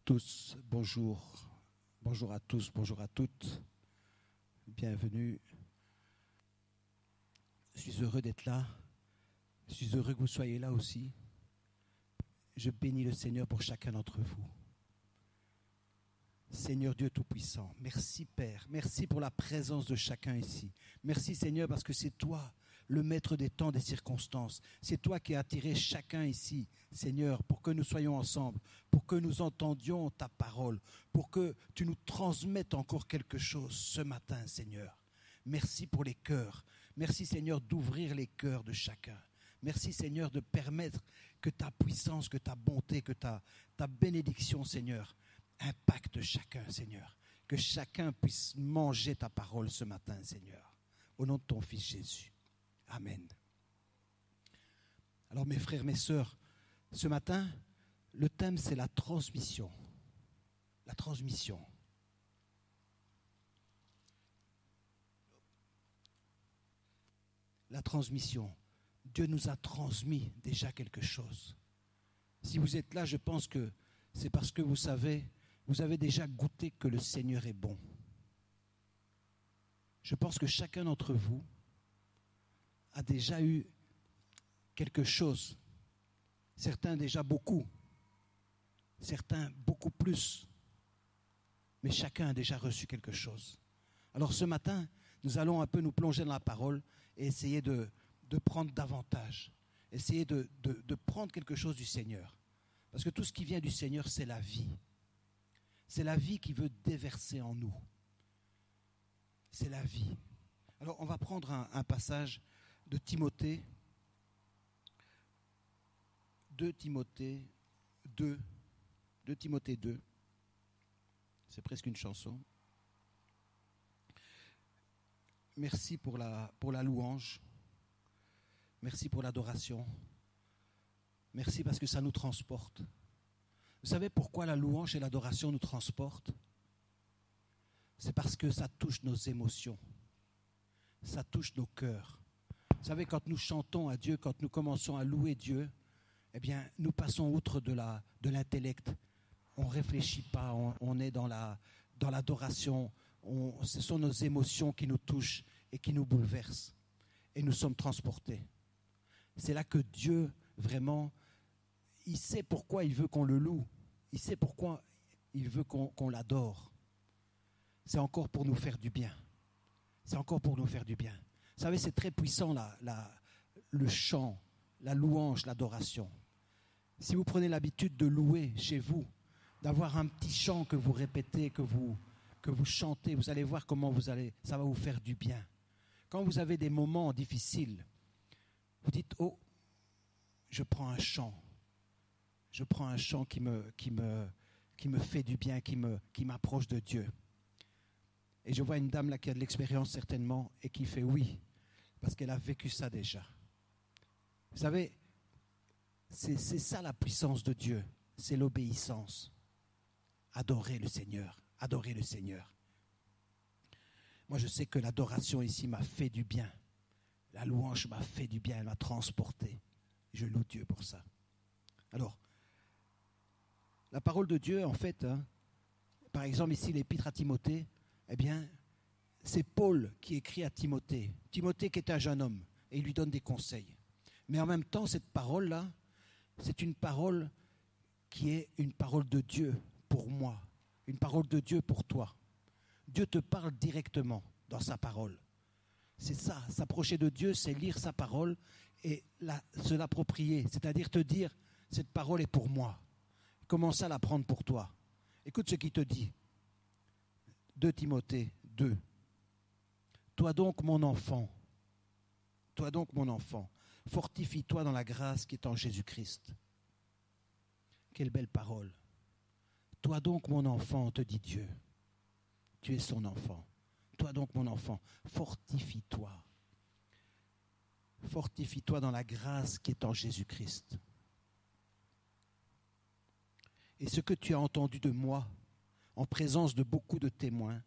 tous, bonjour. Bonjour à tous, bonjour à toutes. Bienvenue. Je suis heureux d'être là. Je suis heureux que vous soyez là aussi. Je bénis le Seigneur pour chacun d'entre vous. Seigneur Dieu Tout-Puissant, merci Père. Merci pour la présence de chacun ici. Merci Seigneur parce que c'est toi, le maître des temps, des circonstances. C'est toi qui as attiré chacun ici, Seigneur, pour que nous soyons ensemble, pour que nous entendions ta parole, pour que tu nous transmettes encore quelque chose ce matin, Seigneur. Merci pour les cœurs. Merci Seigneur d'ouvrir les cœurs de chacun. Merci Seigneur de permettre que ta puissance, que ta bonté, que ta bénédiction, Seigneur, impacte chacun, Seigneur. Que chacun puisse manger ta parole ce matin, Seigneur. Au nom de ton Fils Jésus. Amen. Alors mes frères, mes sœurs, ce matin, le thème c'est la transmission. La transmission. La transmission. Dieu nous a transmis déjà quelque chose. Si vous êtes là, je pense que c'est parce que vous avez déjà goûté que le Seigneur est bon. Je pense que chacun d'entre vous a déjà eu quelque chose. Certains déjà beaucoup. Certains beaucoup plus. Mais chacun a déjà reçu quelque chose. Alors ce matin, nous allons un peu nous plonger dans la parole et essayer de prendre davantage. Essayer de prendre quelque chose du Seigneur. Parce que tout ce qui vient du Seigneur, c'est la vie. C'est la vie qui veut déverser en nous. C'est la vie. Alors, on va prendre un passage de Timothée. 2 Timothée 2. 2 Timothée 2. C'est presque une chanson. Merci pour la louange. Merci pour l'adoration. Merci parce que ça nous transporte. Vous savez pourquoi la louange et l'adoration nous transportent? C'est parce que ça touche nos émotions. Ça touche nos cœurs. Vous savez, quand nous chantons à Dieu, quand nous commençons à louer Dieu, eh bien, nous passons outre de l'intellect. On ne réfléchit pas, on est dans l'adoration. Ce sont nos émotions qui nous touchent et qui nous bouleversent. Et nous sommes transportés. C'est là que Dieu, vraiment, il sait pourquoi il veut qu'on le loue. Il sait pourquoi il veut qu'on l'adore. C'est encore pour nous faire du bien. C'est encore pour nous faire du bien. Vous savez, c'est très puissant, le chant, la louange, l'adoration. Si vous prenez l'habitude de louer chez vous, d'avoir un petit chant que vous répétez, que vous chantez, vous allez voir comment ça va vous faire du bien. Quand vous avez des moments difficiles, vous dites, oh, je prends un chant. Je prends un chant qui me fait du bien, qui m'approche de Dieu. Et je vois une dame là qui a de l'expérience certainement et qui fait oui, parce qu'elle a vécu ça déjà. Vous savez, c'est ça la puissance de Dieu, c'est l'obéissance. Adorer le Seigneur, adorer le Seigneur. Moi je sais que l'adoration ici m'a fait du bien. La louange m'a fait du bien, elle m'a transporté. Je loue Dieu pour ça. Alors, la parole de Dieu, en fait, par exemple ici l'épître à Timothée, eh bien, c'est Paul qui écrit à Timothée. Timothée qui est un jeune homme, et il lui donne des conseils. Mais en même temps, cette parole-là, c'est une parole qui est une parole de Dieu pour moi, une parole de Dieu pour toi. Dieu te parle directement dans sa parole. C'est ça, s'approcher de Dieu, c'est lire sa parole et se l'approprier, c'est-à-dire te dire, cette parole est pour moi. Commence à la prendre pour toi. Écoute ce qu'il te dit. 2 Timothée 2. Toi donc mon enfant, fortifie-toi dans la grâce qui est en Jésus-Christ. Quelle belle parole. Toi donc mon enfant, te dit Dieu. Tu es son enfant. Toi donc mon enfant, fortifie-toi. Fortifie-toi dans la grâce qui est en Jésus-Christ. Et ce que tu as entendu de moi, en présence de beaucoup de témoins,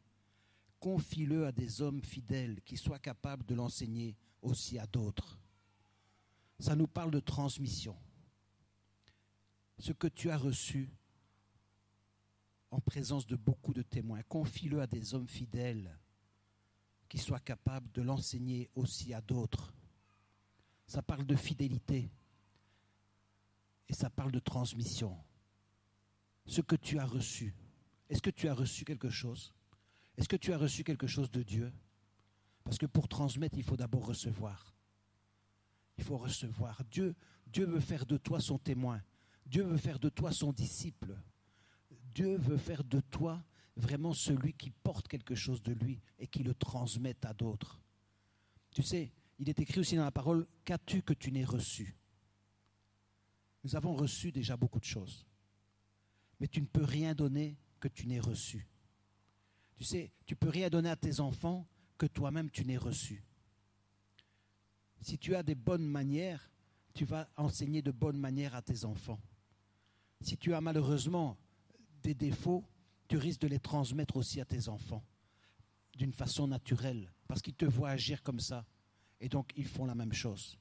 confie-le à des hommes fidèles qui soient capables de l'enseigner aussi à d'autres. Ça nous parle de transmission. Ce que tu as reçu, en présence de beaucoup de témoins. Confie-le à des hommes fidèles qui soient capables de l'enseigner aussi à d'autres. Ça parle de fidélité et ça parle de transmission. Ce que tu as reçu, est-ce que tu as reçu quelque chose? Est-ce que tu as reçu quelque chose de Dieu? Parce que pour transmettre, il faut d'abord recevoir. Il faut recevoir. Dieu veut faire de toi son témoin. Dieu veut faire de toi son disciple. Dieu veut faire de toi vraiment celui qui porte quelque chose de lui et qui le transmette à d'autres. Tu sais, il est écrit aussi dans la parole, qu'as-tu que tu n'aies reçu? Nous avons reçu déjà beaucoup de choses. Mais tu ne peux rien donner que tu n'aies reçu. Tu sais, tu ne peux rien donner à tes enfants que toi-même tu n'aies reçu. Si tu as des bonnes manières, tu vas enseigner de bonnes manières à tes enfants. Si tu as malheureusement des défauts, tu risques de les transmettre aussi à tes enfants d'une façon naturelle, parce qu'ils te voient agir comme ça, et donc ils font la même chose.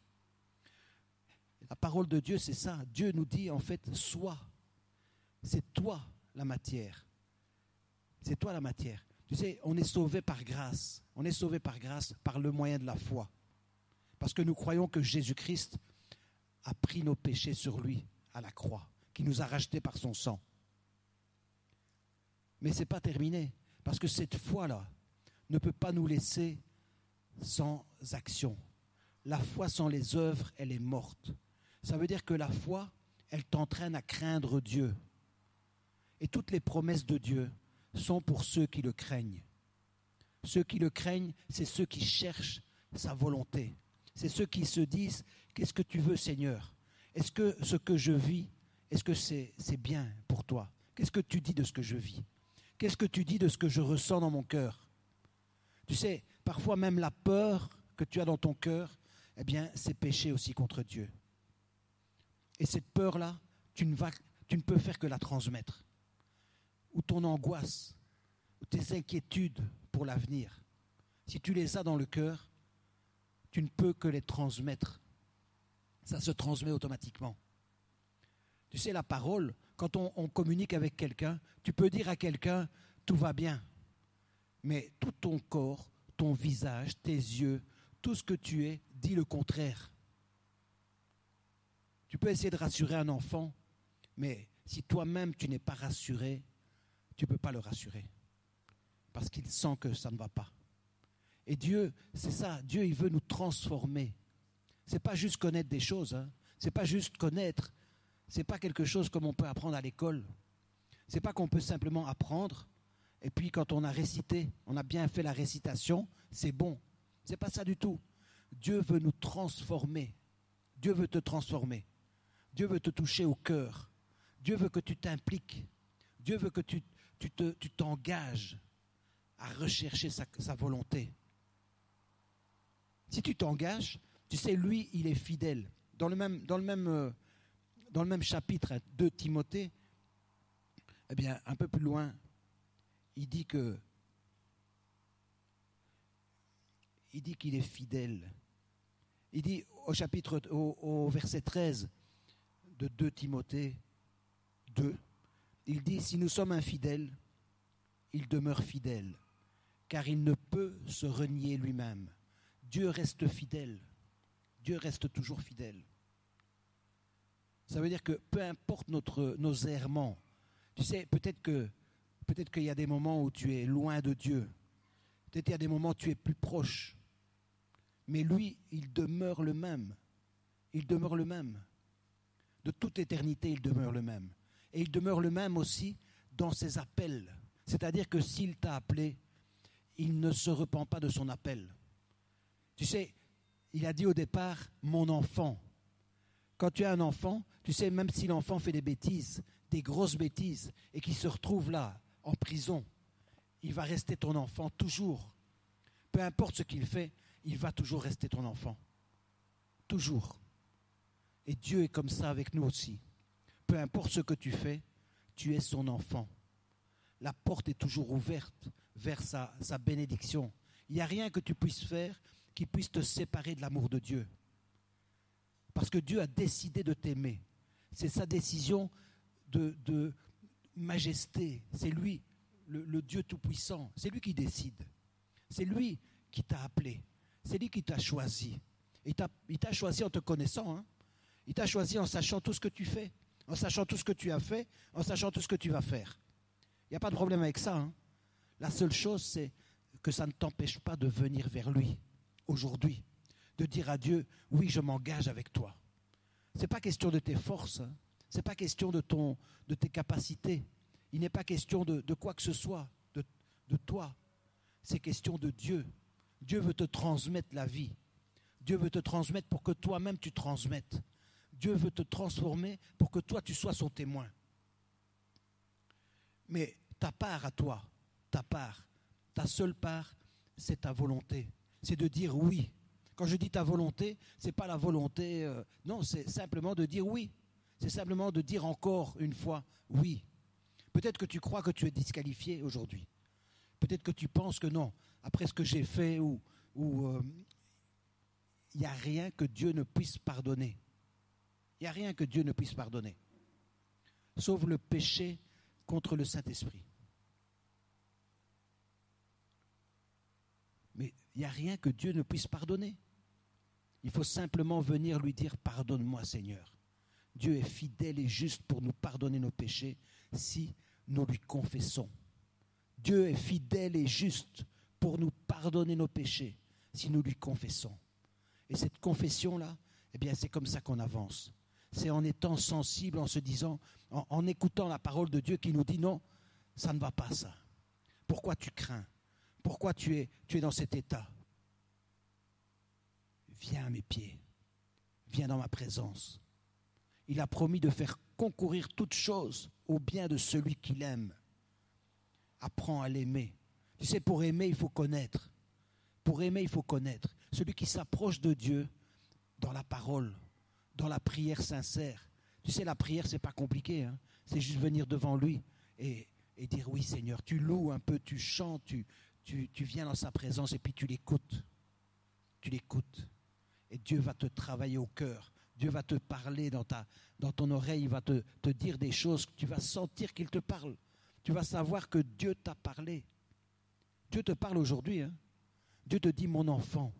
La parole de Dieu, c'est ça. Dieu nous dit en fait, sois. C'est toi la matière. C'est toi la matière. Tu sais, on est sauvé par grâce. On est sauvé par grâce par le moyen de la foi. Parce que nous croyons que Jésus-Christ a pris nos péchés sur lui à la croix, qui nous a rachetés par son sang. Mais ce n'est pas terminé, parce que cette foi-là ne peut pas nous laisser sans action. La foi sans les œuvres, elle est morte. Ça veut dire que la foi, elle t'entraîne à craindre Dieu. Et toutes les promesses de Dieu sont pour ceux qui le craignent. Ceux qui le craignent, c'est ceux qui cherchent sa volonté. C'est ceux qui se disent, qu'est-ce que tu veux, Seigneur? Est-ce que ce que je vis, est-ce que c'est bien pour toi? Qu'est-ce que tu dis de ce que je vis? Qu'est-ce que tu dis de ce que je ressens dans mon cœur? Tu sais, parfois même la peur que tu as dans ton cœur, eh bien, c'est péché aussi contre Dieu. Et cette peur-là, tu ne peux faire que la transmettre. Ou ton angoisse, ou tes inquiétudes pour l'avenir. Si tu les as dans le cœur, tu ne peux que les transmettre. Ça se transmet automatiquement. Tu sais, la parole, quand on communique avec quelqu'un, tu peux dire à quelqu'un, tout va bien. Mais tout ton corps, ton visage, tes yeux, tout ce que tu es, dit le contraire. Tu peux essayer de rassurer un enfant, mais si toi-même tu n'es pas rassuré, tu ne peux pas le rassurer. Parce qu'il sent que ça ne va pas. Et Dieu, c'est ça, Dieu il veut nous transformer. Ce n'est pas juste connaître des choses, hein. Ce n'est pas juste connaître, ce n'est pas quelque chose comme on peut apprendre à l'école. Ce n'est pas qu'on peut simplement apprendre, et puis quand on a récité, on a bien fait la récitation, c'est bon. Ce n'est pas ça du tout. Dieu veut nous transformer. Dieu veut te transformer. Dieu veut te toucher au cœur. Dieu veut que tu t'impliques. Dieu veut que tu t'engages à rechercher sa volonté. Si tu t'engages, tu sais, lui, il est fidèle. Dans le même chapitre, 2 Timothée, eh bien, un peu plus loin, il dit qu'il est fidèle. Il dit au verset 13 de 2 Timothée 2, il dit, si nous sommes infidèles, il demeure fidèle, car il ne peut se renier lui-même. Dieu reste fidèle. Dieu reste toujours fidèle. Ça veut dire que peu importe nos errements, tu sais, peut-être qu'il y a des moments où tu es loin de Dieu. Peut-être qu'il y a des moments où tu es plus proche. Mais lui, il demeure le même. Il demeure le même. De toute éternité, il demeure le même. Et il demeure le même aussi dans ses appels. C'est-à-dire que s'il t'a appelé, il ne se repent pas de son appel. Tu sais, il a dit au départ, mon enfant. Quand tu as un enfant, tu sais, même si l'enfant fait des bêtises, des grosses bêtises, et qu'il se retrouve là, en prison, il va rester ton enfant toujours. Peu importe ce qu'il fait, il va toujours rester ton enfant. Toujours. Et Dieu est comme ça avec nous aussi. Peu importe ce que tu fais, tu es son enfant. La porte est toujours ouverte vers sa bénédiction. Il n'y a rien que tu puisses faire qui puisse te séparer de l'amour de Dieu. Parce que Dieu a décidé de t'aimer. C'est sa décision majesté, c'est lui, le Dieu Tout-Puissant, c'est lui qui décide. C'est lui qui t'a appelé, c'est lui qui t'a choisi. Il t'a choisi en te connaissant, hein. Il t'a choisi en sachant tout ce que tu fais, en sachant tout ce que tu as fait, en sachant tout ce que tu vas faire. Il n'y a pas de problème avec ça, hein. La seule chose, c'est que ça ne t'empêche pas de venir vers lui aujourd'hui, de dire à Dieu, oui, je m'engage avec toi. Ce n'est pas question de tes forces, hein. Ce n'est pas question de tes capacités. Il n'est pas question de quoi que ce soit, de toi. C'est question de Dieu. Dieu veut te transmettre la vie. Dieu veut te transmettre pour que toi-même tu transmettes. Dieu veut te transformer pour que toi tu sois son témoin. Mais ta part à toi, ta seule part, c'est ta volonté. C'est de dire oui. Quand je dis ta volonté, ce n'est pas la volonté, non, c'est simplement de dire oui. C'est simplement de dire encore une fois oui. Peut-être que tu crois que tu es disqualifié aujourd'hui. Peut-être que tu penses que non, après ce que j'ai fait, il n'y a rien que Dieu ne puisse pardonner. Il n'y a rien que Dieu ne puisse pardonner. Sauf le péché contre le Saint-Esprit. Mais il n'y a rien que Dieu ne puisse pardonner. Il faut simplement venir lui dire « Pardonne-moi, Seigneur ». Dieu est fidèle et juste pour nous pardonner nos péchés si nous lui confessons. Dieu est fidèle et juste pour nous pardonner nos péchés si nous lui confessons. Et cette confession-là, eh bien, c'est comme ça qu'on avance. C'est en étant sensible, en se disant, en écoutant la parole de Dieu qui nous dit non, ça ne va pas ça. Pourquoi tu crains? Pourquoi tu es dans cet état? Viens à mes pieds, viens dans ma présence. Il a promis de faire concourir toutes choses au bien de celui qu'il aime. Apprends à l'aimer. Tu sais, pour aimer, il faut connaître. Pour aimer, il faut connaître. Celui qui s'approche de Dieu dans la parole, dans la prière sincère. Tu sais, la prière, ce n'est pas compliqué, hein. C'est juste venir devant lui et dire oui, Seigneur. Tu loues un peu, tu chantes, tu viens dans sa présence et puis tu l'écoutes. Tu l'écoutes. Et Dieu va te travailler au cœur. Dieu va te parler dans ton oreille, il va te dire des choses, tu vas sentir qu'il te parle. Tu vas savoir que Dieu t'a parlé. Dieu te parle aujourd'hui, hein. Dieu te dit, mon enfant,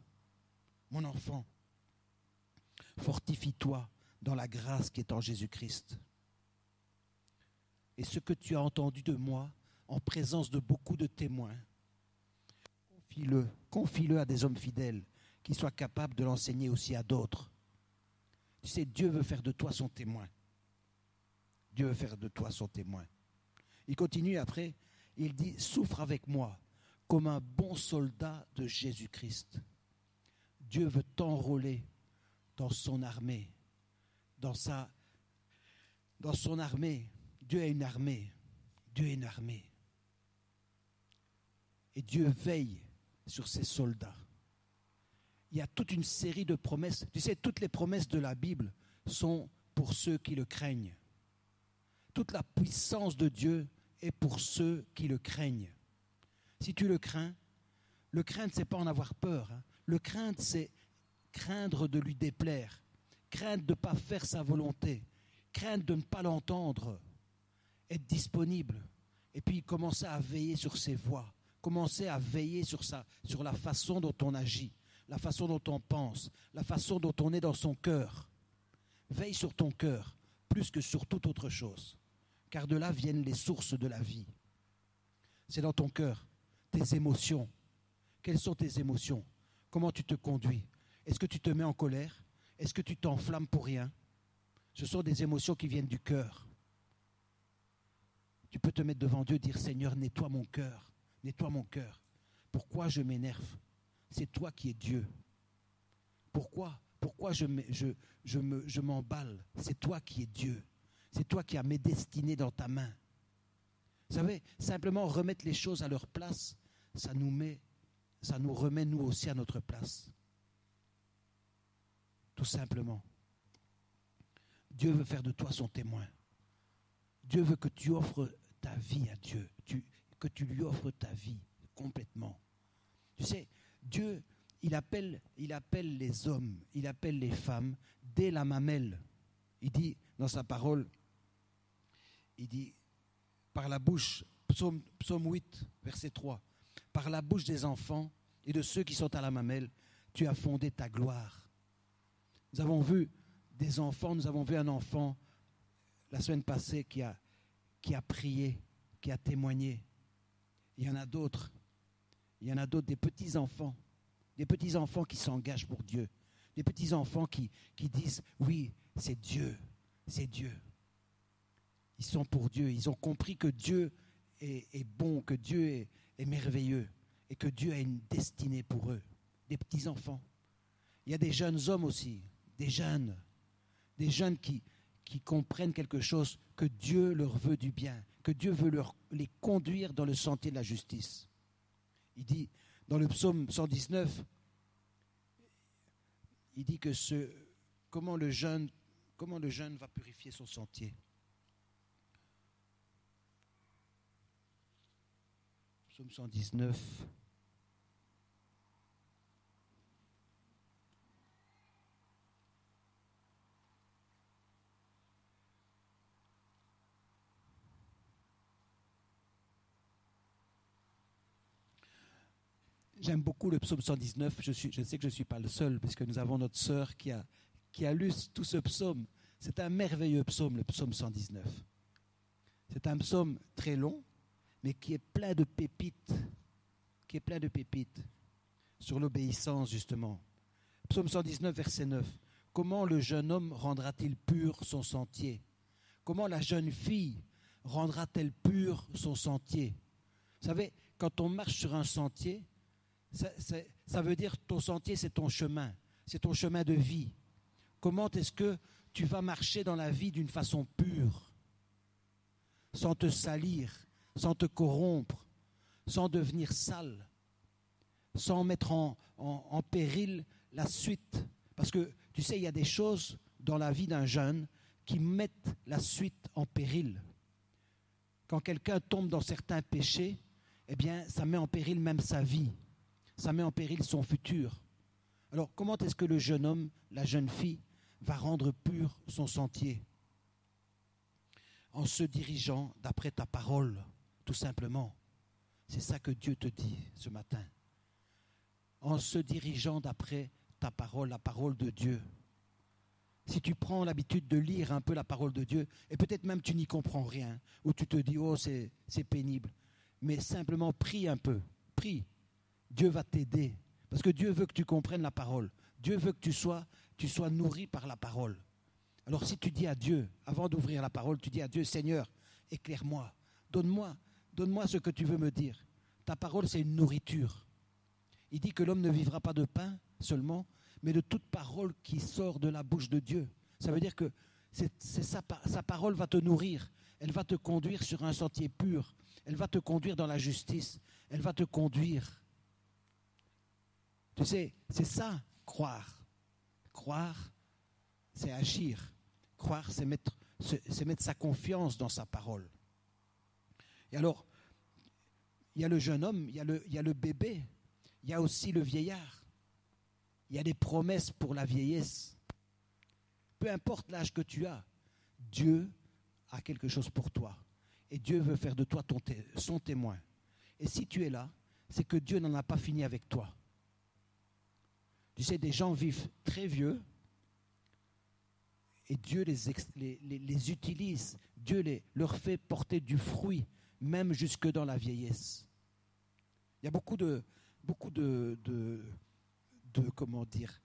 fortifie-toi dans la grâce qui est en Jésus-Christ. Et ce que tu as entendu de moi, en présence de beaucoup de témoins, confie-le à des hommes fidèles qui soient capables de l'enseigner aussi à d'autres. Tu sais, Dieu veut faire de toi son témoin. Dieu veut faire de toi son témoin. Il continue après, il dit, souffre avec moi comme un bon soldat de Jésus-Christ. Dieu veut t'enrôler dans son armée, dans son armée. Dieu a une armée. Dieu est une armée. Et Dieu veille sur ses soldats. Il y a toute une série de promesses. Tu sais, toutes les promesses de la Bible sont pour ceux qui le craignent. Toute la puissance de Dieu est pour ceux qui le craignent. Si tu le craindre, ce n'est pas en avoir peur, hein. Le craindre, c'est craindre de lui déplaire, craindre de ne pas faire sa volonté, craindre de ne pas l'entendre, être disponible, et puis commencer à veiller sur ses voies, commencer à veiller sur la façon dont on agit, la façon dont on pense, la façon dont on est dans son cœur. Veille sur ton cœur, plus que sur toute autre chose, car de là viennent les sources de la vie. C'est dans ton cœur, tes émotions. Quelles sont tes émotions? Comment tu te conduis? Est-ce que tu te mets en colère? Est-ce que tu t'enflammes pour rien? Ce sont des émotions qui viennent du cœur. Tu peux te mettre devant Dieu et dire, Seigneur, nettoie mon cœur, nettoie mon cœur. Pourquoi je m'énerve? C'est toi qui es Dieu. Pourquoi je m'emballe? C'est toi qui es Dieu. C'est toi qui as mes destinées dans ta main. Vous savez, simplement remettre les choses à leur place, ça nous remet nous aussi à notre place. Tout simplement. Dieu veut faire de toi son témoin. Dieu veut que tu offres ta vie à Dieu, que tu lui offres ta vie complètement. Tu sais, Dieu, il appelle les hommes, il appelle les femmes dès la mamelle. Il dit dans sa parole, il dit, par la bouche, psaume 8, verset 3, par la bouche des enfants et de ceux qui sont à la mamelle, tu as fondé ta gloire. Nous avons vu des enfants, nous avons vu un enfant la semaine passée qui a prié, qui a témoigné. Il y en a d'autres, des petits-enfants qui s'engagent pour Dieu, des petits-enfants qui disent, oui, c'est Dieu. Ils sont pour Dieu, ils ont compris que Dieu est bon, que Dieu est merveilleux et que Dieu a une destinée pour eux, des petits-enfants. Il y a des jeunes hommes aussi, des jeunes qui comprennent quelque chose, que Dieu leur veut du bien, que Dieu veut les conduire dans le sentier de la justice. Il dit, dans le psaume 119, il dit que comment le jeune va purifier son sentier. Psaume 119. J'aime beaucoup le psaume 119. Je sais que je ne suis pas le seul, parce que nous avons notre sœur qui a lu tout ce psaume. C'est un merveilleux psaume, le psaume 119. C'est un psaume très long, mais qui est plein de pépites, sur l'obéissance, justement. Psaume 119, verset 9. Comment le jeune homme rendra-t-il pur son sentier? Comment la jeune fille rendra-t-elle pur son sentier? Vous savez, quand on marche sur un sentier, ça veut dire ton sentier, c'est ton chemin de vie. Comment est-ce que tu vas marcher dans la vie d'une façon pure, sans te salir, sans te corrompre, sans devenir sale, sans mettre en péril la suite? Parce que, tu sais, il y a des choses dans la vie d'un jeune qui mettent la suite en péril. Quand quelqu'un tombe dans certains péchés, eh bien, ça met en péril même sa vie. Ça met en péril son futur. Alors, comment est-ce que le jeune homme, la jeune fille, va rendre pur son sentier? En se dirigeant d'après ta parole, tout simplement. C'est ça que Dieu te dit ce matin. En se dirigeant d'après ta parole, la parole de Dieu. Si tu prends l'habitude de lire un peu la parole de Dieu, et peut-être même tu n'y comprends rien, ou tu te dis, oh, c'est pénible, mais simplement prie un peu, prie. Dieu va t'aider, parce que Dieu veut que tu comprennes la parole. Dieu veut que tu sois nourri par la parole. Alors si tu dis à Dieu, avant d'ouvrir la parole, tu dis à Dieu, Seigneur, éclaire-moi, donne-moi ce que tu veux me dire. Ta parole, c'est une nourriture. Il dit que l'homme ne vivra pas de pain seulement, mais de toute parole qui sort de la bouche de Dieu. Ça veut dire que sa parole va te nourrir, elle va te conduire sur un sentier pur, elle va te conduire dans la justice, elle va te conduire. Tu sais, c'est ça, croire. Croire, c'est agir. Croire, c'est mettre sa confiance dans sa parole. Et alors, il y a le jeune homme, il y a le bébé, il y a aussi le vieillard. Il y a des promesses pour la vieillesse. Peu importe l'âge que tu as, Dieu a quelque chose pour toi. Et Dieu veut faire de toi son témoin. Et si tu es là, c'est que Dieu n'en a pas fini avec toi. Tu sais, des gens vivent très vieux et Dieu les utilise. Dieu leur fait porter du fruit, même jusque dans la vieillesse. Il y a beaucoup de comment dire,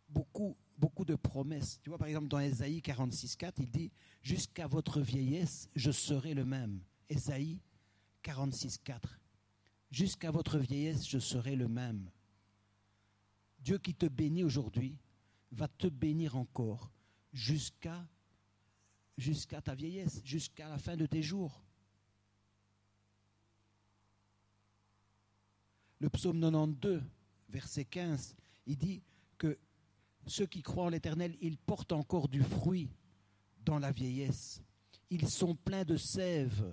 beaucoup de promesses. Tu vois, par exemple, dans Ésaïe 46,4, il dit « Jusqu'à votre vieillesse, je serai le même. » Ésaïe 46,4. « Jusqu'à votre vieillesse, je serai le même. » Dieu qui te bénit aujourd'hui va te bénir encore jusqu'à ta vieillesse, jusqu'à la fin de tes jours. Le psaume 92, verset 15, il dit que ceux qui croient en l'Éternel, ils portent encore du fruit dans la vieillesse. Ils sont pleins de sève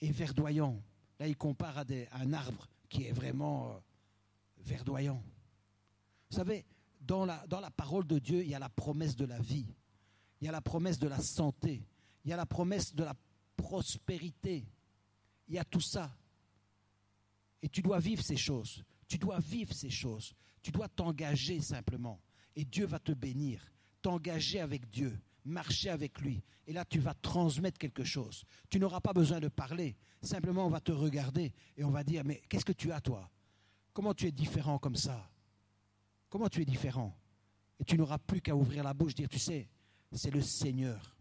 et verdoyants. Là, il compare à un arbre qui est vraiment verdoyant. Vous savez, dans la parole de Dieu, il y a la promesse de la vie. Il y a la promesse de la santé. Il y a la promesse de la prospérité, il y a tout ça. Et tu dois vivre ces choses. Tu dois vivre ces choses. Tu dois t'engager simplement. Et Dieu va te bénir. T'engager avec Dieu. Marcher avec lui. Et là, tu vas transmettre quelque chose. Tu n'auras pas besoin de parler. Simplement, on va te regarder et on va dire, mais qu'est-ce que tu as, toi? Comment tu es différent comme ça? Comment tu es différent? Et tu n'auras plus qu'à ouvrir la bouche, dire, tu sais, c'est le Seigneur.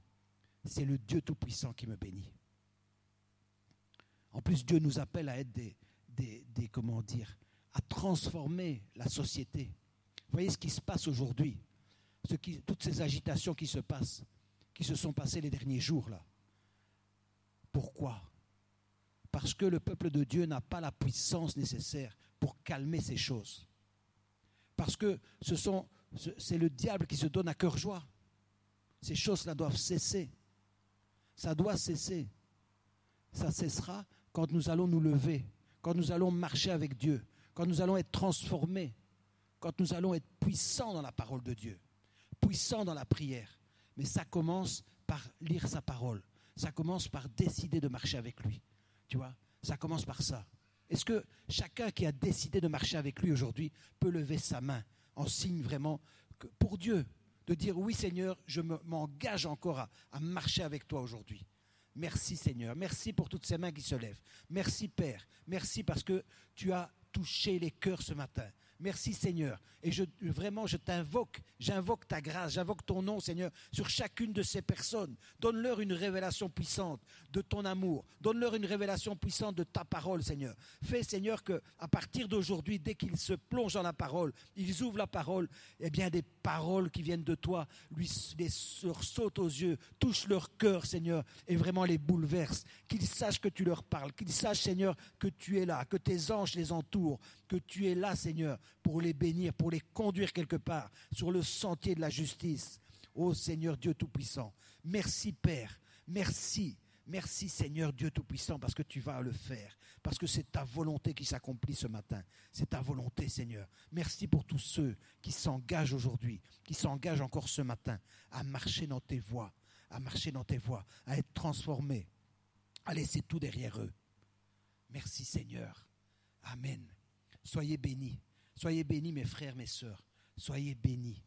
C'est le Dieu Tout-Puissant qui me bénit. En plus, Dieu nous appelle à être comment dire, à transformer la société. Vous voyez ce qui se passe aujourd'hui, toutes ces agitations qui se sont passées les derniers jours là. Pourquoi? Parce que le peuple de Dieu n'a pas la puissance nécessaire pour calmer ces choses. Parce que c'est le diable qui se donne à cœur joie. Ces choses-là doivent cesser. Ça doit cesser. Ça cessera quand nous allons nous lever, quand nous allons marcher avec Dieu, quand nous allons être transformés, quand nous allons être puissants dans la parole de Dieu, puissants dans la prière. Mais ça commence par lire sa parole. Ça commence par décider de marcher avec lui. Tu vois, ça commence par ça. Est-ce que chacun qui a décidé de marcher avec lui aujourd'hui peut lever sa main en signe vraiment que pour Dieu, de dire oui Seigneur, je m'engage encore à marcher avec toi aujourd'hui. Merci Seigneur, merci pour toutes ces mains qui se lèvent. Merci Père, merci parce que tu as touché les cœurs ce matin. Merci Seigneur. Et j'invoque ta grâce, j'invoque ton nom Seigneur sur chacune de ces personnes. Donne-leur une révélation puissante de ton amour. Donne-leur une révélation puissante de ta parole Seigneur. Fais Seigneur qu'à partir d'aujourd'hui, dès qu'ils se plongent dans la parole, ils ouvrent la parole, eh bien des paroles qui viennent de toi leur sautent aux yeux, touchent leur cœur Seigneur et vraiment les bouleversent. Qu'ils sachent que tu leur parles, qu'ils sachent Seigneur que tu es là, que tes anges les entourent, que tu es là Seigneur pour les bénir, pour les conduire quelque part sur le sentier de la justice. Ô Seigneur Dieu Tout-Puissant, merci Père, merci Seigneur Dieu Tout-Puissant parce que tu vas le faire, parce que c'est ta volonté qui s'accomplit ce matin, c'est ta volonté Seigneur. Merci pour tous ceux qui s'engagent aujourd'hui, qui s'engagent encore ce matin à marcher dans tes voies, à être transformés, à laisser tout derrière eux. Merci Seigneur, Amen. Soyez bénis mes frères, mes sœurs, soyez bénis.